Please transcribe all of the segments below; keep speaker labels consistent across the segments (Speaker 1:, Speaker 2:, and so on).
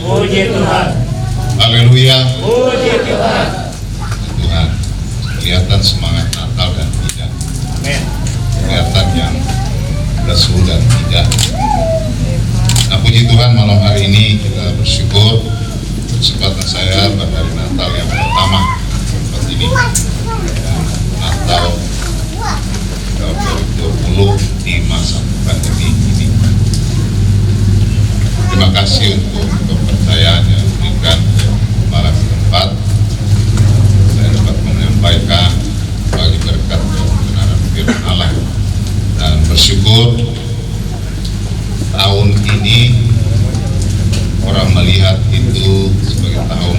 Speaker 1: Puji Tuhan.
Speaker 2: Haleluya.
Speaker 1: Puji Tuhan.
Speaker 2: Tuhan, kelihatan semangat Natal dan tidak.
Speaker 1: Amin.
Speaker 2: Kelihatan yang lesu dan tidak. Nah, puji Tuhan, malam hari ini kita bersyukur kesempatan saya pada hari Natal yang pertama seperti ini. Natal tahun 2020 di masa pandemi ini. Terima kasih untuk kepercayaan yang diberikan para setempat. Saya dapat menyampaikan bagi berkat kebenaran firman Allah dan bersyukur tahun ini orang melihat itu sebagai tahun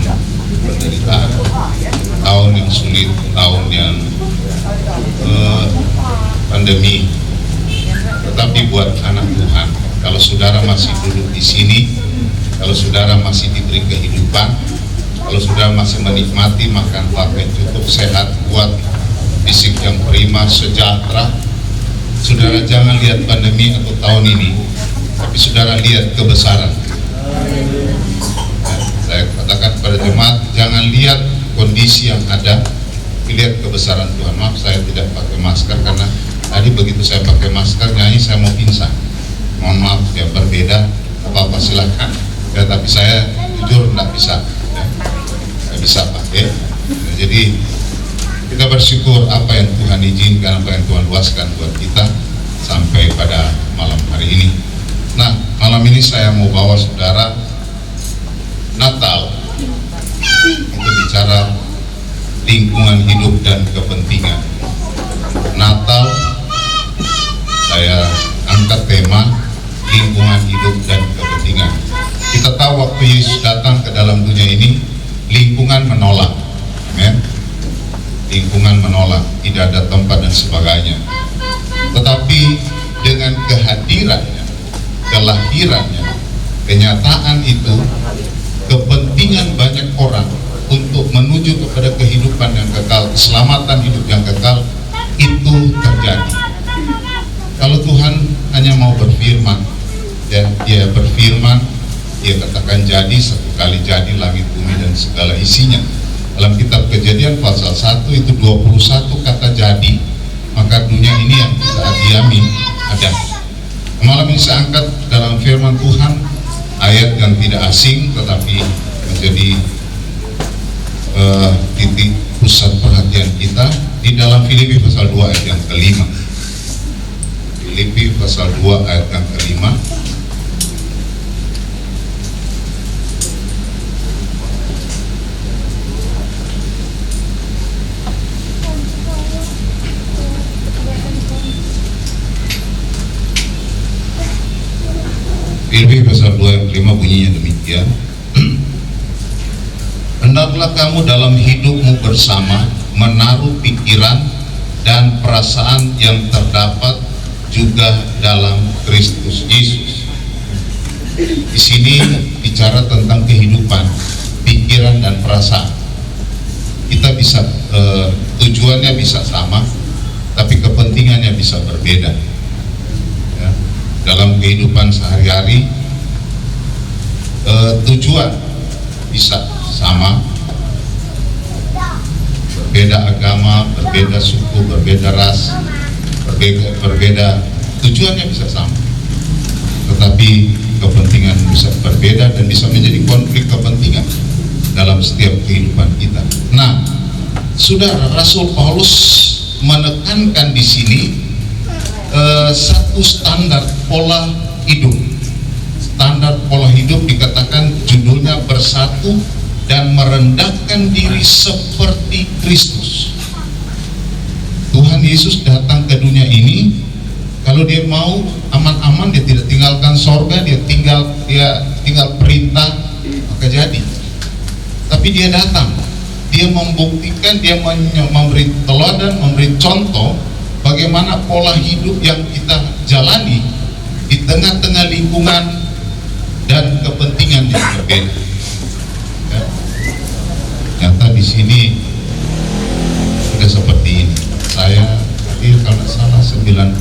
Speaker 2: penderitaan, tahun yang sulit, tahun yang pandemi. Tetapi buat anak Tuhan, kalau saudara masih duduk di sini, kalau saudara masih diberi kehidupan, kalau saudara masih menikmati makan pakai cukup, sehat, kuat, fisik yang prima, sejahtera, saudara jangan lihat pandemi atau tahun ini, tapi saudara lihat kebesaran. Saya katakan pada jemaat, jangan lihat kondisi yang ada, lihat kebesaran Tuhan. Maaf, saya tidak pakai masker karena tadi begitu saya pakai masker nyanyi saya mau pingsan. Mohon maaf ya, berbeda apa-apa silakan ya, tapi saya jujur tidak bisa ya, tidak bisa pakai ya, jadi kita bersyukur apa yang Tuhan izinkan, apa yang Tuhan luaskan buat kita sampai pada malam hari ini. Nah, malam ini saya mau bawa saudara Natal itu bicara lingkungan hidup dan kepentingan. Natal saya angkat tema lingkungan hidup dan kepentingan. Kita tahu waktu Yesus datang ke dalam dunia ini, lingkungan menolak, amen. Lingkungan menolak, tidak ada tempat dan sebagainya. Tetapi dengan kehadirannya, kelahirannya, kenyataan itu, kepentingan banyak orang untuk menuju kepada kehidupan yang kekal, keselamatan hidup yang kekal, itu terjadi. Kalau Tuhan hanya mau berfirman, ya, dia berfirman, dia katakan jadi, satu kali jadi langit bumi dan segala isinya. Dalam kitab Kejadian pasal 1 itu 21 kata jadi, maka dunia ini yang kita diami ada. Malam ini saya angkat dalam firman Tuhan ayat yang tidak asing tetapi menjadi titik pusat perhatian kita di dalam Filipi pasal 2 ayat yang kelima. Filipi pasal 2 ayat yang kelima. Filipi pasal 2 ayat 5 bunyinya demikian. Hendaklah kamu dalam hidupmu bersama menaruh pikiran dan perasaan yang terdapat juga dalam Kristus Yesus. Di sini bicara tentang kehidupan, pikiran dan perasaan. Kita bisa tujuannya bisa sama, tapi kepentingannya bisa berbeda. Ya, dalam kehidupan sehari-hari, tujuan bisa sama, berbeda agama, berbeda suku, berbeda ras, berbeda tujuannya bisa sama, tetapi kepentingan bisa berbeda dan bisa menjadi konflik kepentingan dalam setiap kehidupan kita. Nah, saudara, Rasul Paulus menekankan di sini satu standar pola hidup. Standar pola hidup dikatakan judulnya bersatu dan merendahkan diri seperti Kristus. Tuhan Yesus datang ke dunia ini, kalau dia mau aman-aman, dia tidak tinggalkan sorga, dia tinggal perintah, maka jadi. Tapi dia datang, dia membuktikan, dia memberi teladan, memberi contoh bagaimana pola hidup yang kita jalani di tengah-tengah lingkungan dan kepentingan yang berbeda. Ya. Nyata di sini sudah seperti ini. Saya hadir kalau tidak salah 90.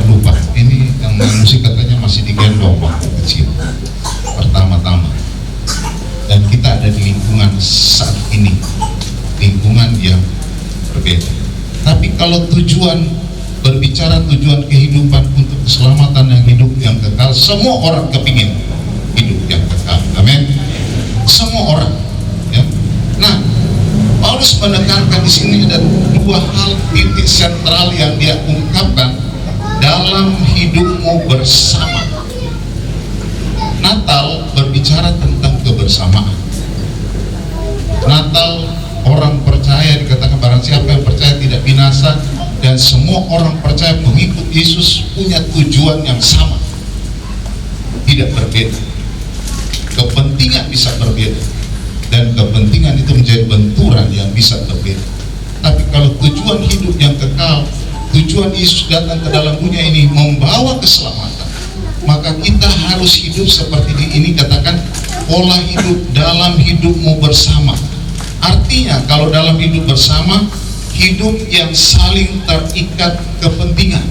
Speaker 2: lupa. Ini yang musik katanya masih digendong waktu kecil pertama-tama. Dan kita ada di lingkungan saat ini, lingkungan yang berbeda. Tapi kalau berbicara tujuan kehidupan untuk keselamatan yang hidup yang kekal, semua orang kepingin hidup yang kekal. Amin. Semua orang. Ya. Nah, Paulus menekankan di sini ada dua hal titik sentral yang dia ungkapkan dalam hidupmu bersama. Natal berbicara tentang kebersamaan. Natal, orang percaya dikatakan barang siapa yang percaya tidak binasa, dan semua orang percaya mengikut Yesus punya tujuan yang sama, tidak berbeda. Kepentingan bisa berbeda, dan kepentingan itu menjadi benturan yang bisa berbeda. Tapi kalau tujuan hidup yang kekal, tujuan Yesus datang ke dalam dunia ini membawa keselamatan, maka kita harus hidup seperti ini. Katakan pola hidup dalam hidupmu bersama. Artinya kalau dalam hidup bersama, hidup yang saling terikat kepentingan.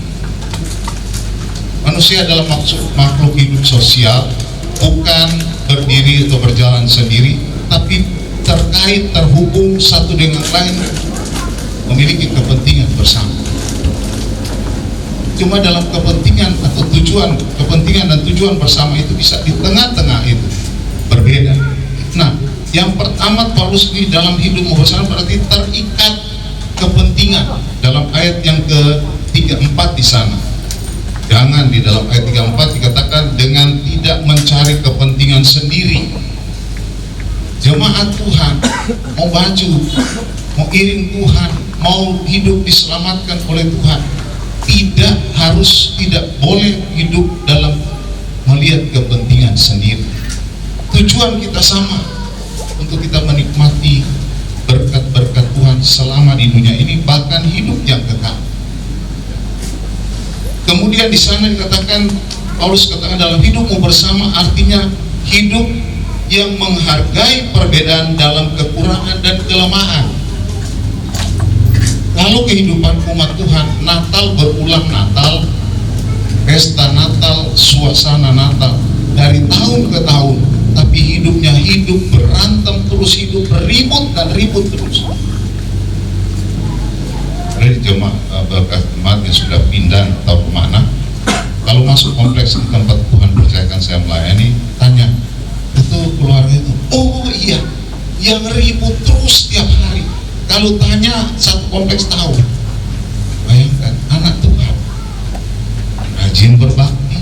Speaker 2: Manusia adalah makhluk hidup sosial, bukan berdiri atau berjalan sendiri, tapi terkait, terhubung satu dengan lain, memiliki kepentingan bersama. Cuma dalam kepentingan atau tujuan, kepentingan dan tujuan bersama itu bisa di tengah-tengah itu berbeda. Nah, yang pertama Paulus di dalam hidupmu bersama berarti terikat kepentingan. Dalam ayat yang ke-34 di sana. Jangan, di dalam ayat 34 dikatakan dengan tidak mencari kepentingan sendiri. Jemaat Tuhan mau baju, mau iring Tuhan, mau hidup diselamatkan oleh Tuhan, tidak boleh hidup dalam melihat kepentingan sendiri. Tujuan kita sama, untuk kita menikmati berkat-berkat Tuhan selama di dunia ini, bahkan hidup yang kekal. Kemudian di sana dikatakan, Paulus katakan dalam hidupmu bersama, artinya hidup yang menghargai perbedaan dalam kekurangan dan kelemahan. Kalau kehidupan umat Tuhan, Natal berulang Natal, pesta Natal, suasana Natal dari tahun ke tahun, tapi hidupnya hidup berantem terus, hidup beribut dan ribut terus. Dari jemaat yang sudah pindah atau kemana, kalau masuk kompleks di tempat Tuhan percayakan saya melayani, tanya, itu keluarga itu, oh iya, yang ribut terus tiap hari. Kalau tanya satu kompleks tahu. Bayangkan, anak Tuhan rajin berbakti,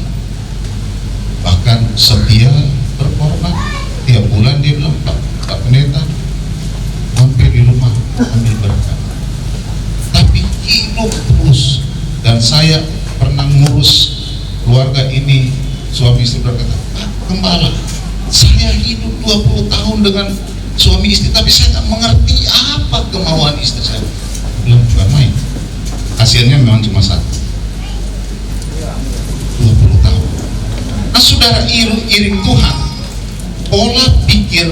Speaker 2: bahkan setia berkorban. Tiap bulan dia bilang, Pak Pendeta, mampir di rumah ambil berkat. Tapi hidup terus. Dan saya pernah ngurus keluarga ini, suami istri berkata, Pak Gembala, saya hidup 20 tahun dengan suami istri, tapi saya tak mengerti apa kemauan istri saya. Belum bukan main. Hasilnya memang cuma satu. 20 tahun. Nah, saudara, iring Tuhan, pola pikir,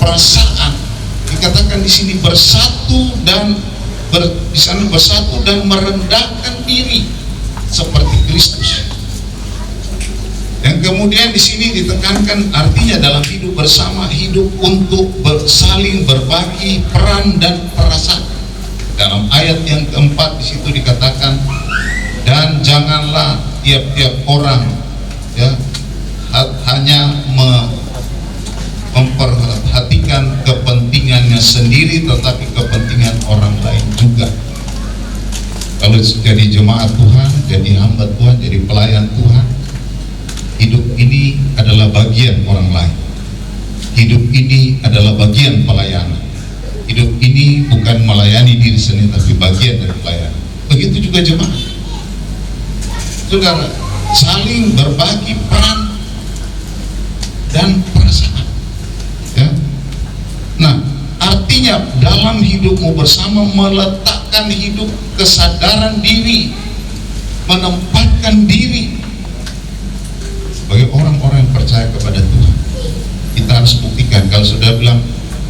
Speaker 2: perasaan, dikatakan di sini bersatu dan di sana bersatu dan merendahkan diri seperti Kristus. Yang kemudian di sini ditekankan artinya dalam hidup bersama, hidup untuk saling berbagi peran dan perasaan. Dalam ayat yang keempat di situ dikatakan, dan janganlah tiap-tiap orang hanya memperhatikan kepentingannya sendiri, tetapi kepentingan orang lain juga. Kalau jadi jemaat Tuhan, jadi hamba Tuhan, jadi pelayan Tuhan, hidup ini adalah bagian orang lain. Hidup ini adalah bagian pelayanan. Hidup ini bukan melayani diri sendiri, tapi bagian dari pelayanan. Begitu juga jemaat. Saudara, saling berbagi peran dan perasaan. Ya. Nah, artinya dalam hidupmu bersama meletakkan hidup kesadaran diri, menempatkan diri sebagai orang-orang yang percaya kepada Tuhan. Kita harus buktikan. Kalau sudah bilang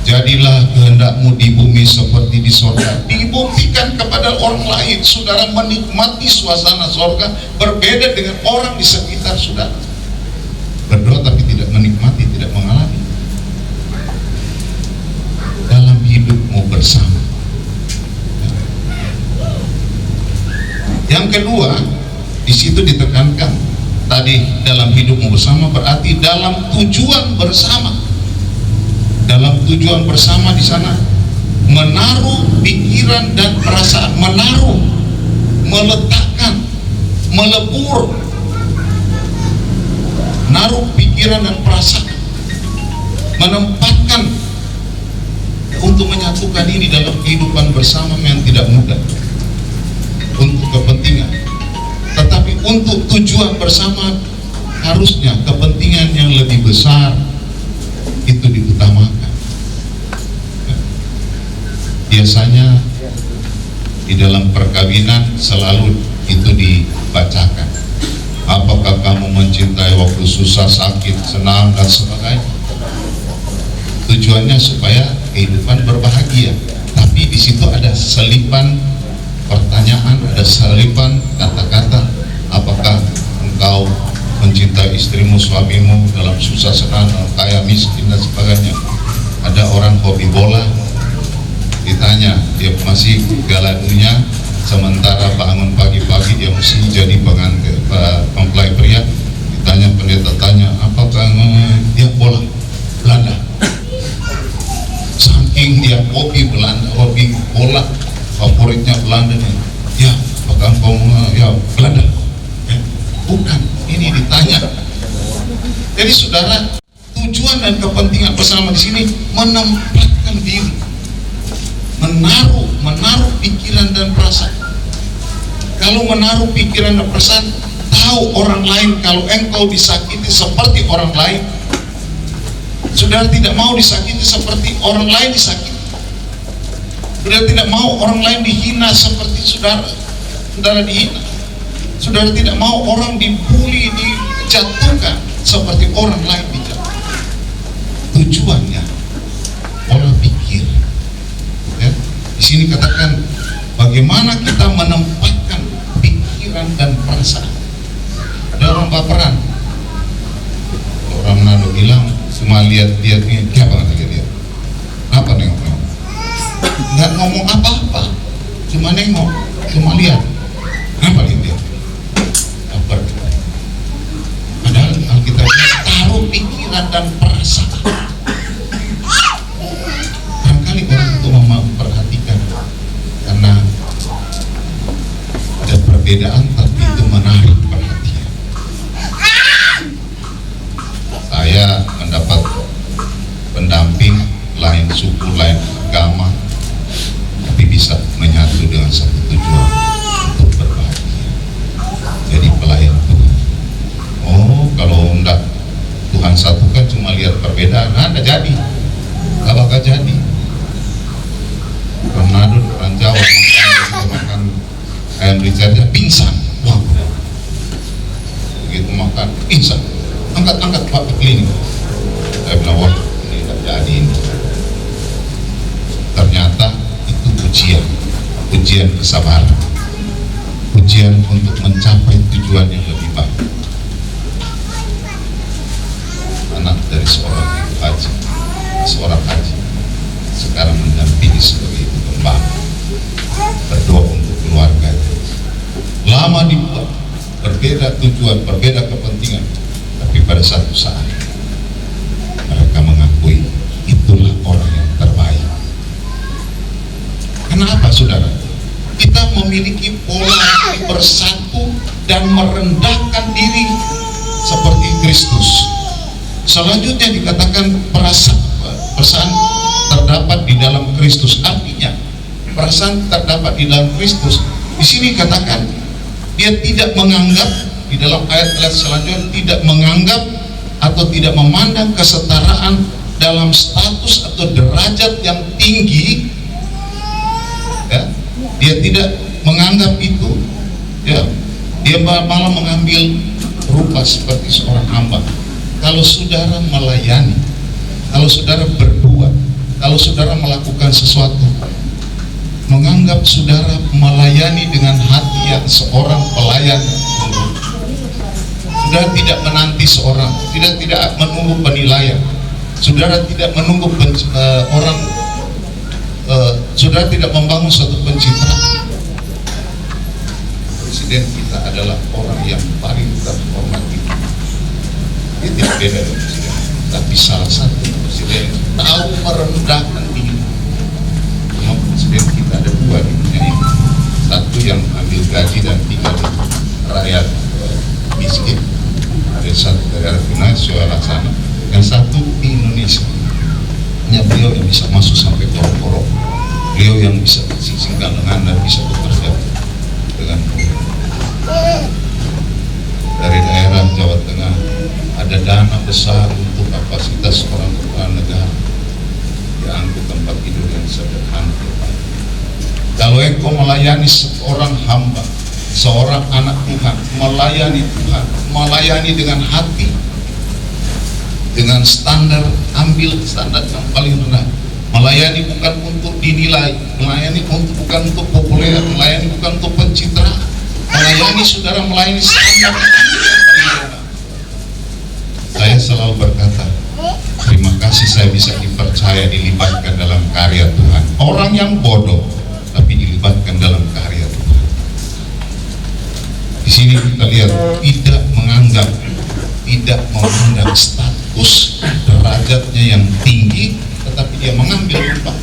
Speaker 2: Jadilah kehendakmu di bumi seperti di sorga. Dibuktikan kepada orang lain. Saudara menikmati suasana sorga berbeda dengan orang di sekitar saudara. Berdoa tapi tidak menikmati, tidak mengalami. Dalam hidupmu bersama. Yang kedua, di situ ditekankan tadi dalam hidupmu bersama berarti dalam tujuan bersama. Dalam tujuan bersama di sana menaruh pikiran dan perasaan, menaruh, meletakkan, melebur, menaruh pikiran dan perasaan, menempatkan untuk menyatukan ini dalam kehidupan bersama yang tidak mudah untuk kepentingan, tetapi untuk tujuan bersama harusnya kepentingan yang lebih besar itu diutamakan. Biasanya di dalam perkawinan selalu itu dibacakan. Apakah kamu mencintai waktu susah, sakit, senang dan sebagainya? Tujuannya supaya kehidupan berbahagia. Tapi di situ ada selipan pertanyaan, ada selipan kata-kata. Apakah engkau mencintai istrimu, suamimu dalam susah, senang, kaya, miskin dan sebagainya? Ada orang hobi bola, ditanya dia masih Piala Dunia, sementara bangun pagi-pagi dia mesti jadi mempelai pria. Ditanya pendeta, tanya apakah dia bola Belanda, saking dia hobi Belanda, hobi bola, favoritnya Belanda nih. Ya, apakah engkau ya Belanda? Ya, bukan, ini ditanya. Jadi saudara, tujuan dan kepentingan bersama di sini menempatkan diri, menaruh pikiran dan perasaan. Kalau menaruh pikiran dan perasaan, tahu orang lain, kalau engkau disakiti seperti orang lain, saudara tidak mau disakiti seperti orang lain disakiti. Saudara tidak mau orang lain dihina seperti saudara dihina. Saudara tidak mau orang dibully, dijatuhkan seperti orang lain dijatuhkan. Tujuannya pola pikir. Ya, di sini katakan bagaimana kita menempatkan pikiran dan perasaan. Ada orang baperan. Orang Manado bilang cuma lihat-lihat ini, siapa nggak lihat? Apa nengok? Nggak ngomong apa-apa, cuma nengok, cuma lihat. Apa lihat? Baper. Padahal Alkitab taruh pikiran dan perasaan. Barangkali orang itu memperhatikan karena ada perbedaan, tapi itu menarik perhatian. Saya mendapat pendamping lain suku, lain agama, tapi bisa menyatu dengan satu tujuan untuk berbahagia. Jadi pelayan Tuhan. Oh, kalau enggak Tuhan satukan cuma lihat perbedaan, enggak jadi, enggak bakal jadi. Orang Manado, orang Jawa makan ayam rica-rica pingsan. Wah, begitu makan pingsan. Angkat Pak ke klinik. Saya bilang, wah ini tidak jadi ini. Ternyata itu ujian kesabaran, ujian untuk mencapai tujuan yang lebih baik. Anak dari seorang haji sekarang mendampingi sebagai ibu gembala, berdoa untuk keluarganya. Lama dibuat, berbeda tujuan, berbeda kepentingan, tapi pada satu saat mereka mengakui itulah orang yang terbaik. Kenapa saudara? Kita memiliki pola bersatu dan merendahkan diri seperti Kristus. Selanjutnya dikatakan perasaan terdapat di dalam Kristus. Artinya perasaan terdapat di dalam Kristus. Di sini katakan dia tidak menganggap, di dalam ayat-ayat selanjutnya tidak menganggap atau tidak memandang kesetaraan dalam status atau derajat yang tinggi. Ya, dia tidak menganggap itu. Ya, dia malah mengambil rupa seperti seorang hamba. Kalau saudara melayani, kalau saudara berbuat, kalau saudara melakukan sesuatu, menganggap saudara melayani dengan hati yang seorang pelayan. Saudara tidak menanti seorang, tidak menunggu penilaian. Saudara tidak menunggu saudara tidak membangun suatu pencitraan. Presiden kita adalah orang yang paling terhormat. Dia tidak beda dengan presiden, tapi salah satu presiden tahu merendahkan diri. Memang presiden kita ada dua di dunia ini. Satu yang ambil gaji dan tinggal di rakyat miskin. Ada satu dari Arifin sana, yang satu di Indonesia. Hanya beliau yang bisa masuk sampai korok-korok. Beliau yang bisa singkat lengan dan bisa bekerja dengan dari daerah Jawa Tengah. Ada dana besar untuk kapasitas orang kepala negara, diangkut tempat tidur yang sederhana. Kalau engkau melayani seorang hamba, seorang anak Tuhan, melayani Tuhan, melayani dengan hati, dengan standar, ambil standar yang paling rendah. Melayani bukan untuk dinilai, melayani bukan untuk populer, melayani bukan untuk pencitraan. Melayani, saudara melayani standar yang paling rendah. Saya selalu berkata, terima kasih saya bisa dipercaya, dilibatkan dalam karya Tuhan. Orang yang bodoh tapi dilibatkan dalam karya Tuhan. Di sini kita lihat tidak menganggap, tidak memandang status derajatnya yang tinggi, tetapi dia mengambil rupa.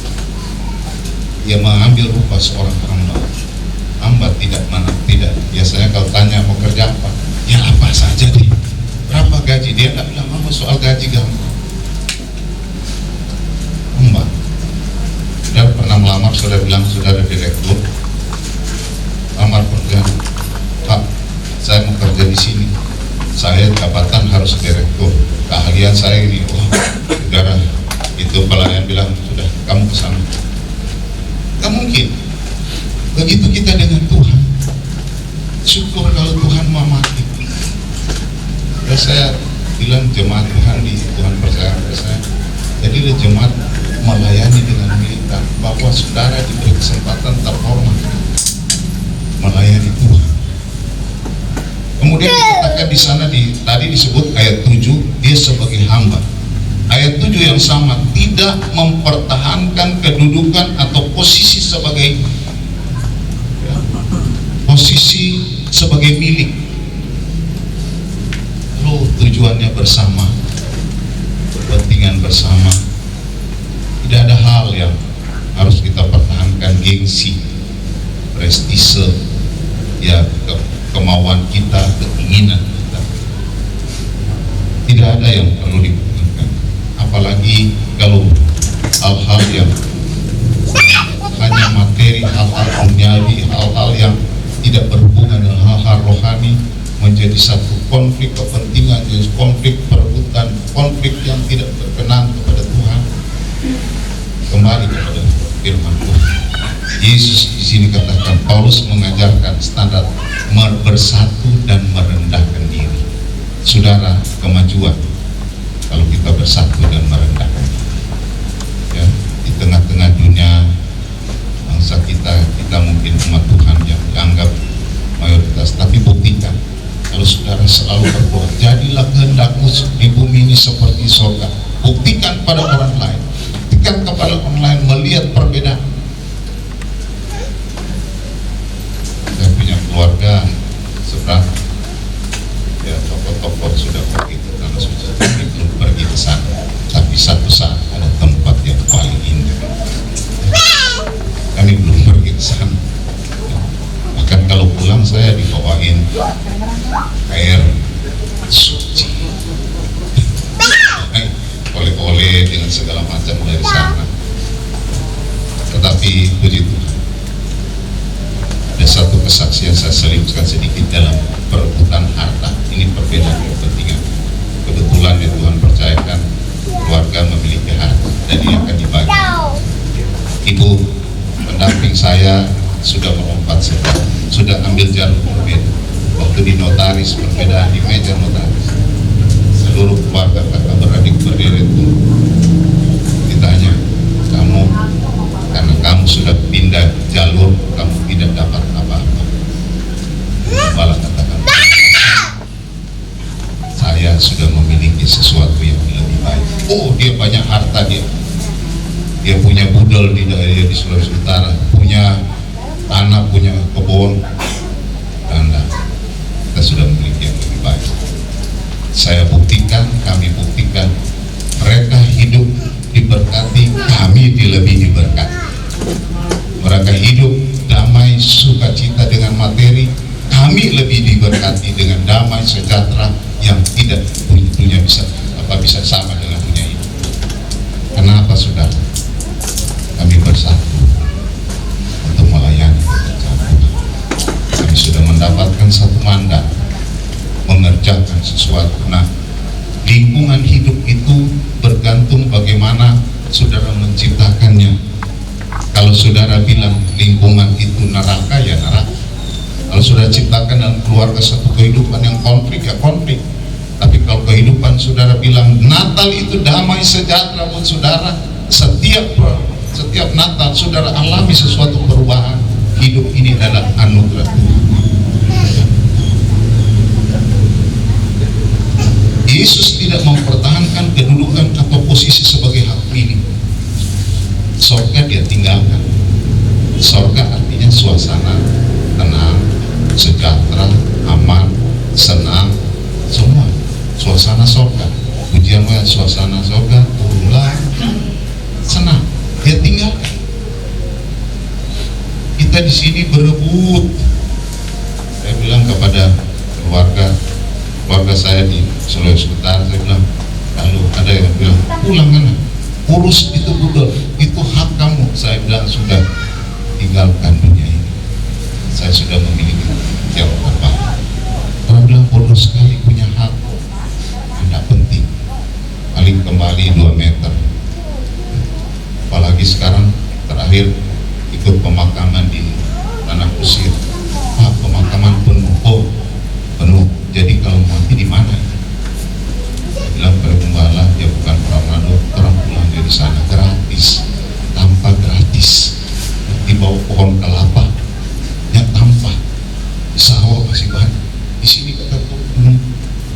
Speaker 2: Dia mengambil rupa seorang hamba. Hamba tidak mana tidak. Biasanya kalau tanya mau kerja apa, ya apa saja deh. Berapa gaji? Dia tidak bilang apa soal gaji gampang. Hamba. Saudara pernah melamar, saudara bilang saudara direktur. Lamar kerja. Pak, saya mau kerja di sini. Saya jabatan harus direktur. Keahlian saya ini. Oh, saudara, itu pelayan bilang sudah kamu kesana. Gak mungkin. Begitu kita dengan Tuhan. Syukur kalau Tuhan memaki. Ya, saya bilang jemaat Tuhan di Tuhan percaya saya. Jadi jemaat melayani dengan militan, bahwa saudara diberi kesempatan terhormat melayani Tuhan. Kemudian dikatakan di sana tadi disebut ayat 7, dia sebagai hamba. Ayat 7 yang sama, tidak mempertahankan kedudukan atau posisi sebagai milik. Lalu tujuannya bersama, kepentingan bersama. Tidak ada hal yang harus kita pertahankan, gengsi, prestise, ya kemauan kita, keinginan kita. Tidak ada yang perlu dipertahankan. Apalagi kalau hal-hal yang hanya materi, hal-hal duniawi, hal-hal yang tidak berhubungan dengan hal-hal rohani, menjadi satu konflik kepentingan, jadi konflik perebutan, konflik yang tidak berkenan kepada Tuhan. Kembali kepada firman Tuhan. Yesus di sini katakan, Paulus mengajarkan standar bersatu dan merendahkan diri. Saudara, kemajuan kalau kita bersatu dan merendahkan diri. Ya, di tengah-tengah dunia bangsa kita mungkin umat Tuhan yang dianggap mayoritas, tapi buktikan kalau saudara selalu berdoa, jadilah kehendakmu di bumi ini seperti surga. Buktikan pada orang lain, buktikan kepada orang lain melihat perbedaan. Saya punya keluarga seberang, ya tokoh-tokoh sudah pergi ke tanah suci, tapi belum pergi ke sana. Tapi satu saat ada tempat yang paling indah. Kami belum pergi ke sana. Bahkan kalau pulang saya dibawain air suci, oleh-oleh dengan segala macam dari sana. Tetapi puji Tuhan, ada satu kesaksian saya selipkan sedikit dalam perebutan harta. Ini perbedaan kepentingan. Kebetulan ya Tuhan percayakan keluarga memiliki harta dan ini akan dibagi. Ibu pendamping saya sudah melompat, sudah ambil jalur berbeda. Waktu di notaris, perbedaan di meja notaris, seluruh keluarga kakak beradik berderet pun ditanya, sudah pindah jalur, kamu tidak dapat apa-apa. Malah katakan, saya sudah memiliki sesuatu yang lebih baik. Oh, dia banyak harta, dia punya budal di daerah di Sulawesi Utara, punya tanah, punya kebun, dan kita sudah memiliki yang lebih baik. Saya buktikan, kami buktikan, mereka hidup diberkati, kami lebih diberkati. Mereka hidup damai, sukacita dengan materi, kami lebih diberkati dengan damai, sejahtera yang tidak punya bisa sama dengan punya ini. Kenapa, saudara? Kami bersatu untuk melayani pekerjaan Tuhan. Kami sudah mendapatkan satu mandat mengerjakan sesuatu. Nah, lingkungan hidup itu bergantung bagaimana saudara menciptakannya. Kalau saudara bilang lingkungan itu neraka, ya neraka. Kalau saudara ciptakan dalam keluarga satu kehidupan yang konflik, ya konflik. Tapi kalau kehidupan saudara bilang Natal itu damai sejahtera buat saudara, setiap Natal saudara alami sesuatu perubahan. Hidup ini adalah anugerah Tuhan. Yesus tidak mempertahankan kedudukan atau posisi sebagai hak milik. Sorga dia tinggalkan. Sorga artinya suasana tenang, sejahtera, aman, senang, semua. Suasana sorga. Pujian suasana sorga, turunlah, senang. Dia tinggalkan. Kita di sini berebut. Saya bilang kepada keluarga saya di Sulawesi Utara, saya bilang, kalau ada yang bilang pulang kan, urus itu budal, itu hak kamu. Saya bilang sudah, tinggalkan dunia ini. Saya sudah memiliki jawab apa. Orang bilang bodoh sekali, punya hak, tidak penting. Paling kembali 2 meter. Apalagi sekarang terakhir ikut pemakaman di Tanah Kusir. Pak, pemakaman penuh. Oh, penuh. Jadi kalau mati di mana? Saya bilang pada gembala, dia bukan orang Manado, orang pulang dari sana gratis, tanpa gratis. Di bawah pohon kelapa, yang tanpa sawah masih banyak. Di sini kita tuh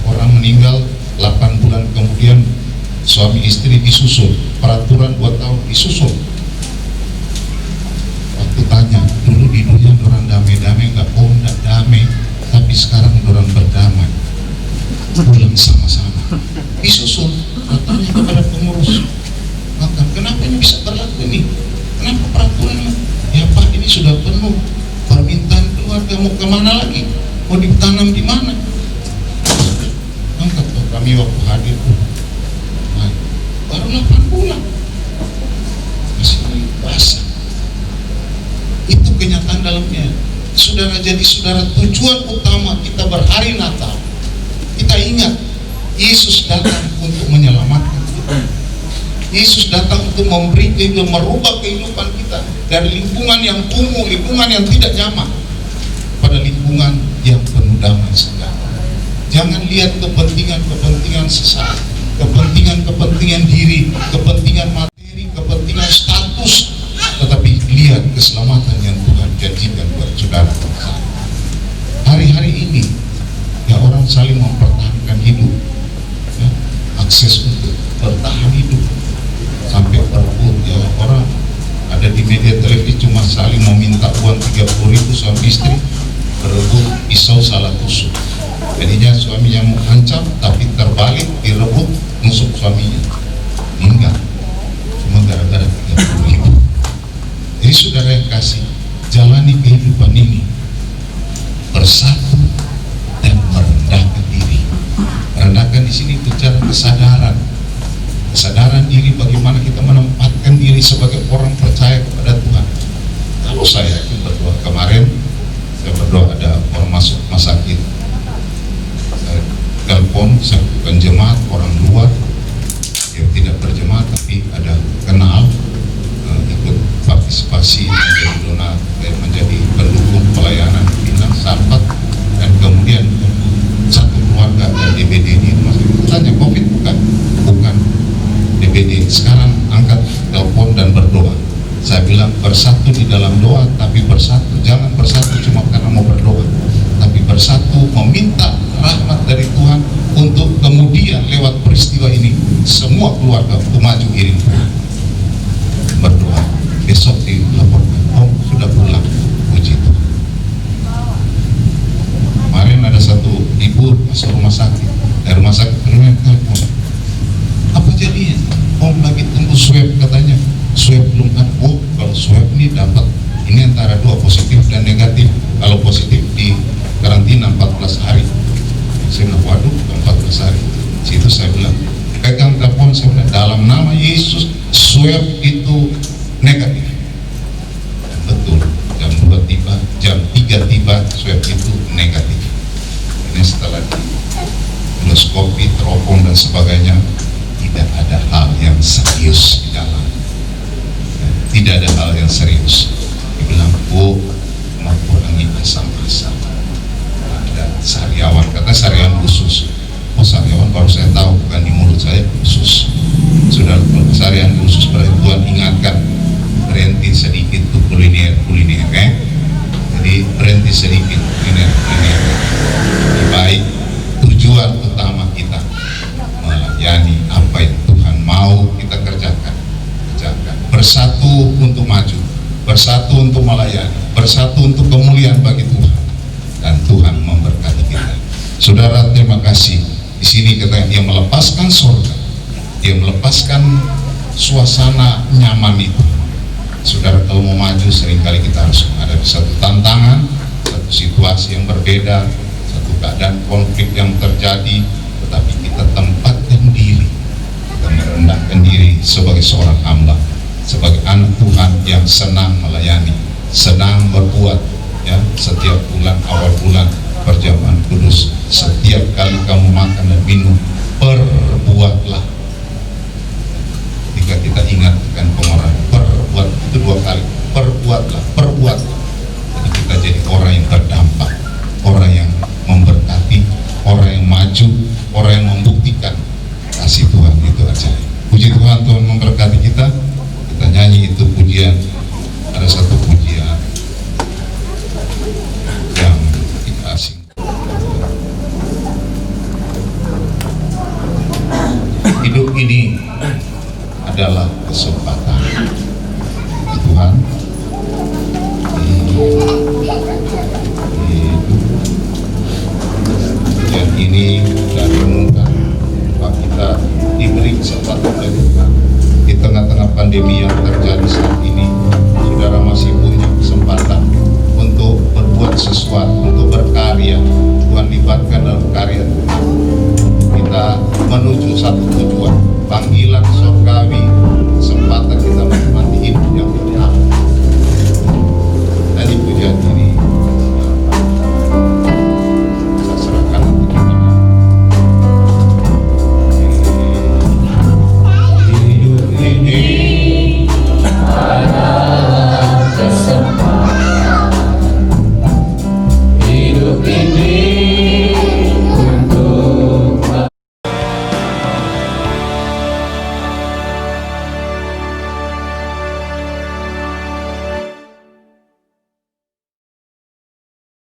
Speaker 2: orang meninggal 8 bulan kemudian suami istri disusul, peraturan 2 tahun disusul. Waktu tanya, dulu di dunia orang damai-damai, nggak nggak damai. Tapi sekarang orang berdamai, pulang sama-sama, disusul, katanya kepada pengurus. Maka kenapa ini bisa berlaku ini? Kenapa peraturan? Ya Pak, ini sudah penuh. Permintaan keluarga mau kemana lagi? Mau ditanam di mana? Angkat kami waktu hadir, baru 8 bulan, masih basah. Itu kenyataan dalamnya. Saudara, jadi saudara, tujuan utama kita berhari Natal, kita ingat Yesus datang untuk menyelamatkan kita. Yesus datang untuk memberi kehidupan, merubah kehidupan kita dari lingkungan yang kumuh, lingkungan yang tidak nyaman, pada lingkungan yang penuh damai sejahtera. Jangan lihat kepentingan sesaat, kepentingan diri, kepentingan materi, kepentingan status, tetapi lihat keselamatan yang Tuhan janjikan buat saudara. Hari-hari ini ya orang saling mempertahankan hidup, ya, akses untuk bertahan hidup sampai berebut. Ya, orang ada di media televisi cuma saling meminta uang 30.000 suami istri, berebut, pisau salah tusuk. Jadinya suaminya mau ancam tapi terbalik, direbut, nusuk suaminya, meninggal cuma gara-gara 30.000. Jadi saudara yang kasih, jalani kehidupan ini bersatu dan merendahkan diri. Merendahkan di sini bicara kesadaran diri, bagaimana kita menempatkan diri sebagai orang percaya kepada Tuhan. Kalau saya berdoa kemarin, saya berdoa ada orang masuk rumah sakit, saya telepon, saya bukan jemaat, orang luar, dia tidak berjemaat tapi ada kenal, ikut partisipasi menjadi donor, menjadi pendukung pelayanan Pinang Sarpat, dan kemudian satu keluarga dan DBD di rumah sakit. Tanya COVID bukan DBD. Sekarang angkat telepon dan berdoa. Saya bilang bersatu di dalam doa, tapi bersatu jangan bersatu cuma karena mau berdoa, tapi bersatu meminta rahmat dari Tuhan untuk kemudian lewat peristiwa ini semua keluarga untuk maju iring berdoa. Besok dilaporkan, Om sudah pulang, puji Tuhan. Kemarin ada satu ibu masuk rumah sakit, dari rumah sakit telepon, apa jadinya? Om lagi tunggu swab katanya, swab belum ada. Oh, kalau swab ini dapat ini antara 2 positif dan negatif. Kalau positif di karantina 14 hari. Saya bilang, waduh, 14 hari. Situ saya bilang, pegang telepon, saya bilang, dalam nama Yesus swab itu negatif. Betul, jam 2 tiba, jam 3 tiba, swab itu negatif. Ini setelah di endoskopi, teropong dan sebagainya, tidak ada hal yang serius di dalam. Tidak ada hal yang serius. Dia bilang, Bu, mau kurangi asam-asam. Ada sariawan, kata sariawan khusus. Oh, sariawan baru saya tahu, bukan di mulut saya khusus. Sudah sariawan khusus, berarti Tuhan ingatkan, berhenti sedikit tuh kuliner kan? Jadi berhenti sedikit kuliner. Lebih baik tujuan utama kita melayani apa yang Tuhan mau kita kerjakan. Bersatu untuk maju, bersatu untuk melayani, bersatu untuk kemuliaan bagi Tuhan, dan Tuhan memberkati kita. Saudara, terima kasih. Di sini kita dia melepaskan surga, dia melepaskan suasana nyaman itu. Saudara, kalau mau maju seringkali kita harus menghadapi satu tantangan, satu situasi yang berbeda, satu keadaan konflik yang terjadi, tetapi kita tempatkan diri, kita merendahkan diri sebagai seorang hamba, sebagai anak Tuhan yang senang melayani, senang berbuat, ya. Setiap bulan, awal bulan perjamuan kudus, setiap kali kamu makan dan minum, perbuatlah. Jika kita ingatkan pengeran, perbuat itu 2 kali, perbuatlah. Jadi kita jadi orang yang berdampak, orang yang memberkati, orang yang maju, orang yang membuktikan kasih Tuhan itu aja. Puji Tuhan, Tuhan memberkati kita. Kita nyanyi itu pujian. Ada satu pujian yang kita asing. Hidup ini adalah kesempatan Tuhan. Pujian ini sudah renungkan bahwa kita diberi kesempatan oleh Tuhan di tengah-tengah pandemi yang terjadi saat ini. Saudara masih punya kesempatan untuk berbuat sesuatu, untuk berkarya. Tuhan libatkan dalam karya Tuhan. Kita menuju satu tujuan, panggilan surgawi, kesempatan kita